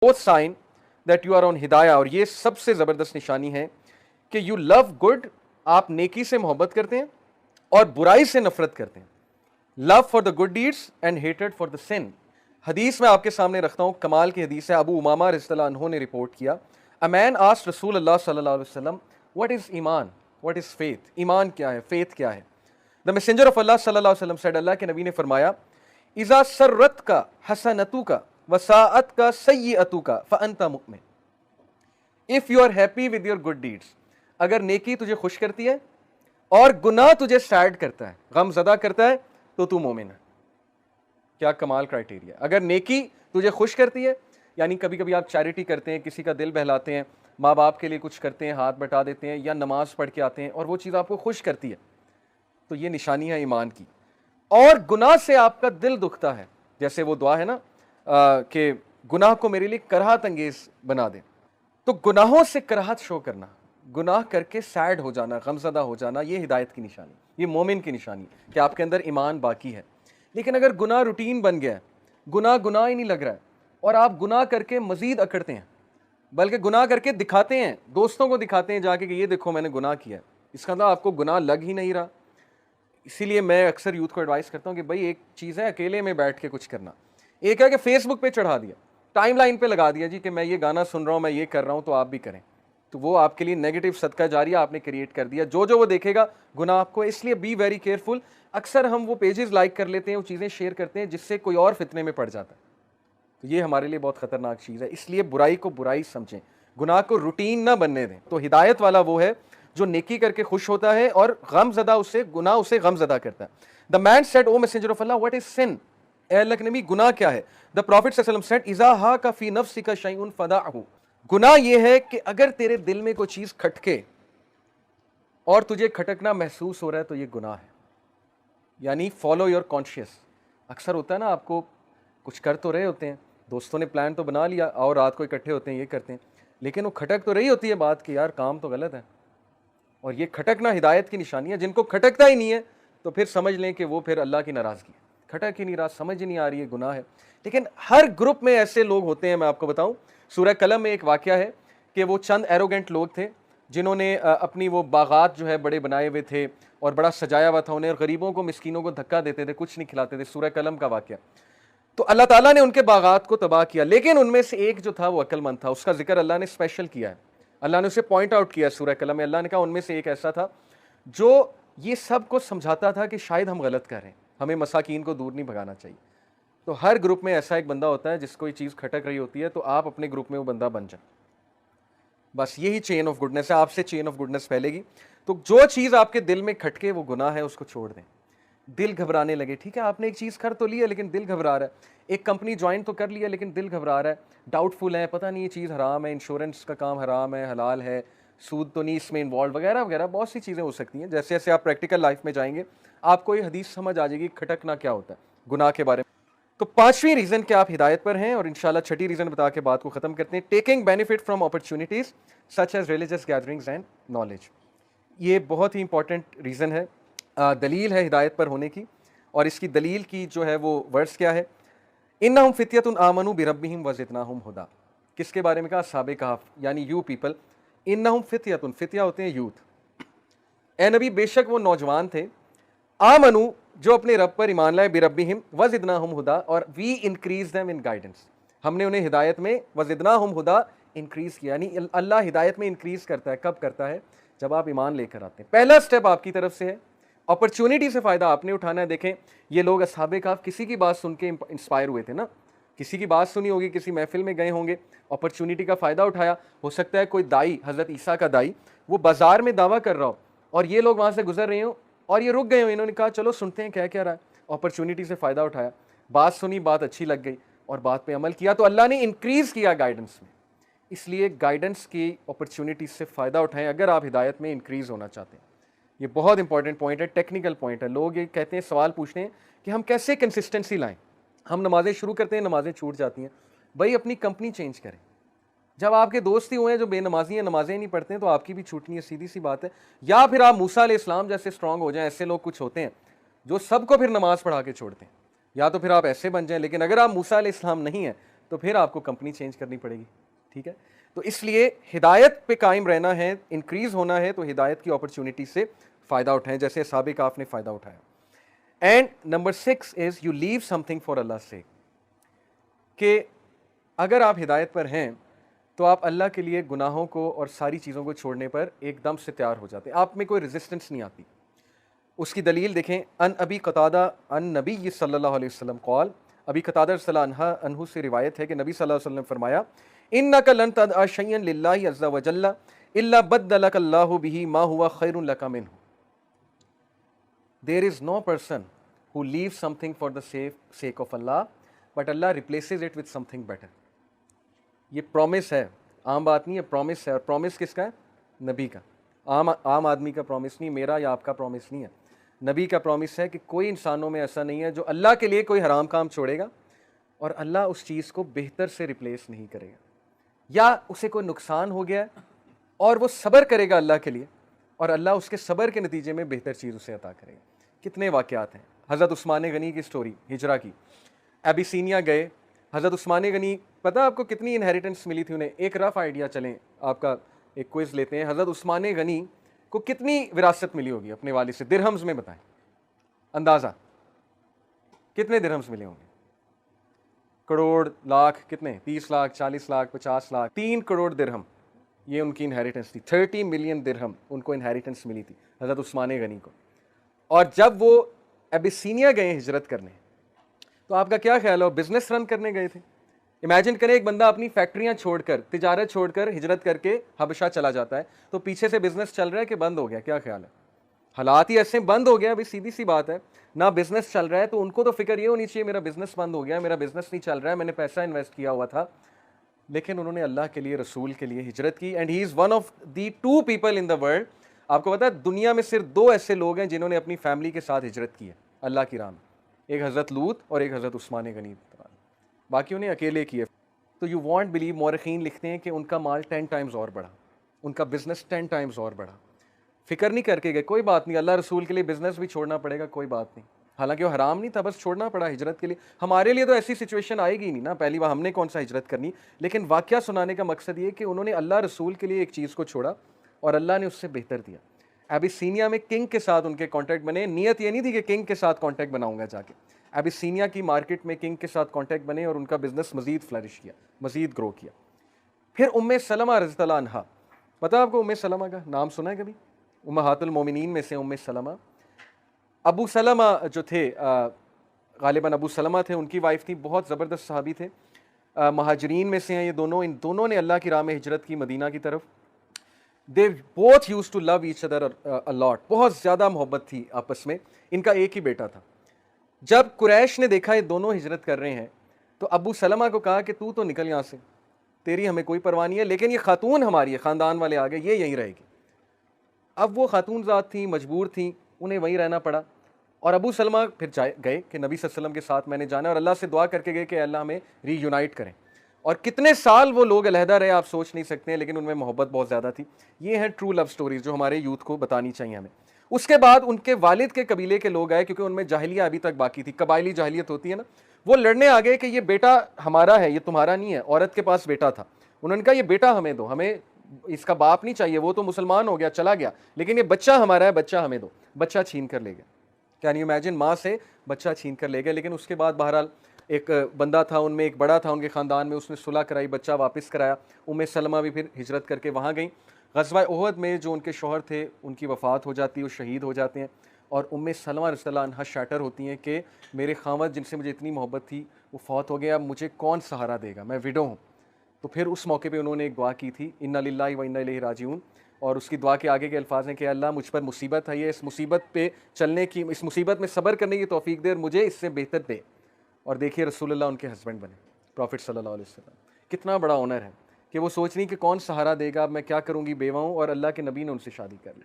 Fourth sign that you are on हिदाया, और ये सबसे जबरदस्त निशानी है कि यू लव गुड, आप नेकी से मोहब्बत करते हैं और बुराई से नफरत करते हैं। Love for the good deeds and hated for the sin. हदीस में आपके सामने रखता हूं, कमाल की हदीस है। अबू उमामा रज़ियल्लाहु अन्हु ने रिपोर्ट किया, अ मैन आस्क्ड रसूलुल्लाह सल्लल्लाहु अलैहि वसल्लम व्हाट इज ईमान, व्हाट इज फेथ, ईमान क्या है, फेथ क्या है। द मैसेंजर ऑफ अल्लाह सल्लल्लाहु अलैहि वसल्लम सेड, अल्लाह के नबी ने फरमाया, इज़ा सर्रत का हसनतु का वसाअत का सय्यतु का फअंता मुमिन। If you are happy with your good deeds, अगर नेकी तुझे खुश करती है और गुनाह तुझे सैड करता है, गम ज़दा करता है, तो तू मोमिन है। क्या कमाल क्राइटेरिया। अगर नेकी तुझे खुश करती है, यानी कभी कभी आप चैरिटी करते हैं, किसी का दिल बहलाते हैं, माँ बाप के लिए कुछ करते हैं, हाथ बटा देते हैं, या नमाज पढ़ के आते हैं और वो चीज़ आपको खुश करती है, तो ये निशानी है ईमान की। और गुनाह से आपका दिल दुखता है, जैसे वो दुआ है ना कि गुनाह को मेरे लिए कराहत अंगेज बना दे, तो गुनाहों से कराहत शो करना, गुनाह करके सैड हो जाना, गमज़दा हो जाना, ये हिदायत की निशानी, ये मोमिन की निशानी कि आपके अंदर ईमान बाकी है। लेकिन अगर गुनाह रूटीन बन गया है, गुनाह गुनाह ही नहीं लग रहा है, और आप गुनाह करके मजीद अकड़ते हैं, बल्कि गुनाह करके दिखाते हैं, दोस्तों को दिखाते हैं जाके कि ये देखो मैंने गुनाह किया है, इसका मतलब आपको गुनाह लग ही नहीं रहा। इसीलिए मैं अक्सर यूथ को एडवाइस करता हूँ कि भाई एक चीज़ है अकेले में बैठ के कुछ करना, एक है कि फेसबुक पे चढ़ा दिया, टाइमलाइन पे लगा दिया जी कि मैं ये गाना सुन रहा हूँ, मैं ये कर रहा हूँ, तो आप भी करें, तो वो आपके लिए नेगेटिव सदका जारिया आपने क्रिएट कर दिया। जो जो वो देखेगा गुनाह आपको। इसलिए बी वेरी केयरफुल। अक्सर हम वो पेजेस लाइक कर लेते हैं, वो चीज़ें शेयर करते हैं जिससे कोई और फितने में पड़ जाता है, तो ये हमारे लिए बहुत खतरनाक चीज़ है। इसलिए बुराई को बुराई समझें, गुनाह को रूटीन ना बनने दें। तो हिदायत वाला वो है जो नेकी करके खुश होता है और गमज़दा उससे, गुनाह उसे गमज़दा करता है। The man said, O messenger of Allah, what is sin, ए अल्लाह के नबी गुनाह क्या है। द प्रॉफिट सल्लल्लाहु अलैहि वसल्लम सेड, इज़ा हा का फी नफ्सिका शैउन फदाअहु। गुनाह ये है कि अगर तेरे दिल में कोई चीज़ खटके और तुझे खटकना महसूस हो रहा है, तो ये गुनाह है। यानी फॉलो योर कॉन्शियस। अक्सर होता है ना, आपको कुछ कर तो रहे होते हैं, दोस्तों ने प्लान तो बना लिया और रात को इकट्ठे होते हैं, ये करते हैं, लेकिन वो खटक तो रही होती है बात कि यार काम तो गलत है। और ये खटकना हिदायत की निशानी है। जिनको खटकता ही नहीं है तो फिर समझ लें कि वो फिर अल्लाह की नाराज़गी है। खटक ही नहीं रहा, समझ ही नहीं आ रही है, गुनाह है। लेकिन हर ग्रुप में ऐसे लोग होते हैं। मैं आपको बताऊं, सूरह कलम में एक वाक़या है कि वो चंद एरोगेंट लोग थे जिन्होंने अपनी वो बागात जो है बड़े बनाए हुए थे और बड़ा सजाया हुआ था उन्हें, और गरीबों को, मिस्कीनों को धक्का देते थे, कुछ नहीं खिलाते थे। सूरह कलम का वाक़या। तो अल्लाह ताला ने उनके बागात को तबाह किया, लेकिन उनमें से एक जो था वो अक्लमंद था, उसका जिक्र अल्लाह ने स्पेशल किया है। अल्लाह ने उसे पॉइंट आउट किया सूरह कलम में। अल्लाह ने कहा उनमें से एक ऐसा था जो ये सब को समझाता था कि शायद हम गलत कर रहे हैं, हमें मसाकीन को दूर नहीं भगाना चाहिए। तो हर ग्रुप में ऐसा एक बंदा होता है जिसको ये चीज़ खटक रही होती है, तो आप अपने ग्रुप में वो बंदा बन जाए। बस यही चेन ऑफ गुडनेस है, आपसे चेन ऑफ गुडनेस फैलेगी। तो जो चीज़ आपके दिल में खटके वो गुनाह है, उसको छोड़ दें। दिल घबराने लगे, ठीक है आपने एक चीज़ कर तो लिया लेकिन दिल घबरा रहा है, एक कंपनी ज्वाइन तो कर लिया लेकिन दिल घबरा रहा है, डाउटफुल है, पता नहीं ये चीज़ हराम है, इंश्योरेंस का काम हराम है, हलाल है, सूद तो नहीं इसमें इन्वॉल्व, वगैरह वगैरह बहुत सी चीज़ें हो सकती हैं। जैसे जैसे आप प्रैक्टिकल लाइफ में जाएंगे आपको ये हदीस समझ आ जाएगी खटकना क्या होता है गुनाह के बारे में। तो पांचवी रीज़न कि आप हिदायत पर हैं, और इंशाल्लाह छठी रीज़न बता के बात को ख़त्म करते हैं। Taking benefit from opportunities such as religious gatherings and knowledge. ये बहुत ही इंपॉर्टेंट रीज़न है, दलील है हिदायत पर होने की। और इसकी दलील की जो है वो वर्ड्स क्या है, इन्नहुम फित्यतुन आमनू बिरब्बिहिम वज़िदनाहुम हुदा। किसके बारे में कहा, अस्हाबे कहफ, यानी यू पीपल। इन्नहुम फित्यतुन, फित्या होते हैं यूथ। ए नबी बेशक वो नौजवान थे, आमनू जो अपने रब पर ईमान लाए, बिरब्बिहिम वज़िदनाहुम हुदा, और we increase them in guidance, हमने उन्हें हिदायत में वज़िदनाहुम हुदा इंक्रीज किया। यानी अल्लाह हिदायत में इंक्रीज करता है, कब करता है, जब आप ईमान लेकर आते हैं। पहला स्टेप आपकी तरफ से है, अपॉर्चुनिटी से फ़ायदा आपने उठाना है। देखें ये लोग अस्हाबे कहफ किसी की बात सुन के इंस्पायर हुए थे ना, किसी की बात सुनी होगी, किसी महफिल में गए होंगे, अपॉर्चुनिटी का फ़ायदा उठाया। हो सकता है कोई दाई, हज़रत ईसा का दाई, वो बाज़ार में दावा कर रहा हो और ये लोग वहाँ से गुजर रहे हो और ये रुक गए हो, इन्होंने कहा चलो सुनते हैं क्या क्या रहा है, अपॉर्चुनिटी से फ़ायदा उठाया, बात सुनी, बात अच्छी लग गई और बात पे अमल किया, तो अल्लाह ने इंक्रीज़ किया गाइडेंस में। इसलिए गाइडेंस की अपॉर्चुनिटी से फ़ायदा उठाएं अगर आप हिदायत में इंक्रीज़ होना चाहते हैं। ये बहुत इंपॉर्टेंट पॉइंट है, टेक्निकल पॉइंट है। लोग ये कहते हैं, सवाल पूछते हैं कि हम कैसे कंसिस्टेंसी लाएं, हम नमाजें शुरू करते हैं, नमाजें छूट जाती हैं। भाई अपनी कंपनी चेंज करें। जब आपके दोस्त ही हुए हैं जो बेनमाजी हैं, नमाजें नहीं पढ़ते हैं, तो आपकी भी छूटनी है, सीधी सी बात है। या फिर आप मूसा अलैहिस्सलाम जैसे स्ट्रांग हो जाएं। ऐसे लोग कुछ होते हैं जो सबको फिर नमाज पढ़ा के छोड़ते हैं, या तो फिर आप ऐसे बन जाएं। लेकिन अगर आप मूसा अलैहिस्सलाम नहीं हैं तो फिर आपको कंपनी चेंज करनी पड़ेगी। ठीक है, तो इसलिए हिदायत पे कायम रहना है, इंक्रीज होना है, तो हिदायत की अपॉर्चुनिटी से फ़ायदा उठाएं जैसे साबिक आपने फ़ायदा उठाया। And number 6 is you leave something for Allah से, कि अगर आप हिदायत पर हैं तो आप अल्लाह के लिए गुनाहों को और सारी चीज़ों को छोड़ने पर एकदम से तैयार हो जाते हैं, आप में कोई रेजिस्टेंस नहीं आती। उसकी दलील देखें, अन अबी कतादा अन नबी सल्लल्लाहु अलैहि वसल्लम कॉल, अबी कतादा रज़ियल्लाहु अन्हु से रिवायत है कि नबी सल्लल्लाहु अलैहि वसल्लम फरमाया, इन्नका लन तदअ शय्यन लिल्लाहि अज़्ज़ा व जल्ला इल्ला बद्दलकल्लाहु बिही मा हुवा खैरुन लका मिन्हु। There is no person who leaves something for the sake of Allah but Allah replaces it with something better. ये प्रॉमिस है, आम बात नहीं है, प्रॉमिस है। और प्रॉमिस किसका है? नबी का। आम आदमी का प्रॉमिस नहीं, मेरा या आपका प्रॉमिस नहीं है, नबी का प्रॉमिस है कि कोई इंसानों में ऐसा नहीं है जो अल्लाह के लिए कोई हराम काम छोड़ेगा और अल्लाह उस चीज़ को बेहतर से रिप्लेस नहीं करेगा, या उसे कोई नुकसान हो गया और वो सब्र करेगा अल्लाह के लिए और अल्लाह उसके सब्र के नतीजे में बेहतर चीज़ उसे अता करेगा। कितने वाक़यात हैं। हज़रत उस्मान गनी की स्टोरी, हिजरा की, एबिसीनिया गए। हज़रत उस्मान गनी, पता आपको कितनी इनहेरिटेंस मिली थी उन्हें? एक रफ आइडिया चलें, आपका एक क्विज़ लेते हैं। हज़रत उस्मान गनी को कितनी विरासत मिली होगी अपने वालिद से? दिरहम्स में बताएं, अंदाज़ा कितने दिरहम्स मिले होंगे? करोड़, लाख, कितने? 30 लाख, 40 लाख, 50 लाख? 3 करोड़ दिरहम ये उनकी इनहेरिटेंस थी। 30 मिलियन दिरहम उनको इनहेरिटेंस मिली थी हज़रत उस्मान गनी को। और जब वो एबिसीनिया गए हिजरत करने, तो आपका क्या ख्याल है, वो बिजनेस रन करने गए थे? इमेजिन करें, एक बंदा अपनी फैक्ट्रियां छोड़कर, तिजारत छोड़कर हिजरत करके हबशा चला जाता है, तो पीछे से बिजनेस चल रहा है कि बंद हो गया? क्या ख्याल है? हालात ही ऐसे बंद हो गया, अभी सीधी सी बात है ना, बिजनेस चल रहा है, तो उनको तो फिक्र ये होनी चाहिए मेरा बिजनेस बंद हो गया, मेरा बिजनेस नहीं चल रहा है, मैंने पैसा इन्वेस्ट किया हुआ था। लेकिन उन्होंने अल्लाह के लिए, रसूल के लिए हिजरत की। And he is one of the 2 people in the world, आपको पता है दुनिया में सिर्फ 2 ऐसे लोग हैं जिन्होंने अपनी फैमिली के साथ हिजरत की है अल्लाह की राह में, एक हज़रत लूत और एक हज़रत उस्मान गनी, बाकी उन्हें अकेले किए। तो यू वॉन्ट बिलीव, मौरखीन लिखते हैं कि उनका माल 10 टाइम्स और बढ़ा, उनका बिजनेस 10 टाइम्स और बढ़ा। फिक्र नहीं करके गए, कोई बात नहीं, अल्लाह रसूल के लिए बिजनेस भी छोड़ना पड़ेगा, कोई बात नहीं। हालांकि वो हराम नहीं था, बस छोड़ना पड़ा हिजरत के लिए। हमारे लिए तो ऐसी सिचुएशन आएगी नहीं ना, पहली बार हमने कौन सा हिजरत करनी। लेकिन वाकया सुनाने का मकसद ये कि उन्होंने अल्लाह रसूल के लिए एक चीज़ को छोड़ा और अल्लाह ने उससे बेहतर दिया। एबिसीनिया में किंग के साथ उनके कॉन्टैक्ट बने, नियत ये नहीं थी कि किंग के साथ कॉन्टैक्ट बनाऊंगा जाके, एबिसीनिया की मार्केट में किंग के साथ कॉन्टैक्ट बने और उनका बिजनेस मजीद फ्लरिश किया, मजीद ग्रो किया। फिर उम्मे सलमा रज़ियल्लाहु अन्हा, पता आपको उम्मे सलमा का नाम सुना है कभी? उम्महातुल मोमिनीन में से उम्मे सलमा। अबू सलमा जो थे, गालिबन अबू सलमा थे, उनकी वाइफ थी, बहुत ज़बरदस्त सहाबी थे, महाजरीन में से हैं ये दोनों। इन दोनों ने अल्लाह की राह में हिजरत की मदीना की तरफ। They both used to love each other a lot, बहुत ज़्यादा मोहब्बत थी आपस में। इनका एक ही बेटा था। जब कुरैश ने देखा ये दोनों हिजरत कर रहे हैं, तो अबू सलमा को कहा कि तू तो निकल यहाँ से, तेरी हमें कोई परवाह नहीं है, लेकिन ये खातून हमारी है, ख़ानदान वाले आ गए, ये यहीं रहेगी। अब वो खातून ज़ात थी, मजबूर थी, उन्हें वहीं रहना पड़ा। और अबू सलमा फिर गए कि नबी सल्लल्लाहु अलैहि वसल्लम के साथ मैंने जाना, और अल्लाह से दुआ करके गए कि अल्लाह हमें रीयूनाइट करें। और कितने साल वो लोग अलहदा रहे आप सोच नहीं सकते हैं, लेकिन उनमें मोहब्बत बहुत ज़्यादा थी। ये हैं ट्रू लव स्टोरीज जो हमारे यूथ को बतानी चाहिए हमें। उसके बाद उनके वालिद के कबीले के लोग आए, क्योंकि उनमें जाहिलिया अभी तक बाकी थी, कबायली जाहिलियत होती है ना, वो लड़ने आ गए कि ये बेटा हमारा है, ये तुम्हारा नहीं है। औरत के पास बेटा था, उन्होंने कहा ये बेटा हमें दो, हमें इसका बाप नहीं चाहिए, वो तो मुसलमान हो गया चला गया, लेकिन ये बच्चा हमारा है, बच्चा हमें दो। बच्चा छीन कर ले गया, कैन यू इमेजिन, माँ से बच्चा छीन कर ले गए। लेकिन उसके बाद बहरहाल एक बंदा था उनमें, एक बड़ा था उनके ख़ानदान में, उसने सुलह कराई, बच्चा वापस कराया। उम्मे सलमा भी फिर हिजरत करके वहाँ गई। ग़ज़वा उहद में जो उनके शौहर थे उनकी वफ़ात हो जाती है, वो शहीद हो जाते हैं। और उम्मे सलमा रज़ियल्लाहु अन्हा शैटर होती हैं कि मेरे ख़ावंद जिनसे मुझे इतनी मोहब्बत थी वो फ़ौत हो गया, अब मुझे कौन सहारा देगा, मैं विडो हूँ। तो फिर उस मौके पे उन्होंने एक दुआ की थी, इन्ना लिल्लाहि व इन्ना इलैहि राजिऊन। और उसकी दुआ के आगे के अल्फाज हैं कि अल्लाह मुझ पर मुसीबत है, ये इस मुसीबत पे चलने की, इस मुसीबत में सब्र करने की तौफीक दे और मुझे इससे बेहतर दे। और देखिए रसूलुल्लाह उनके हस्बैंड बने, प्रॉफिट सल्लल्लाहु अलैहि वसल्लम। कितना बड़ा ऑनर है कि वो सोच रही कि कौन सहारा देगा, अब मैं क्या करूँगी, बेवा हूँ, और अल्लाह के नबी ने उनसे शादी कर ली।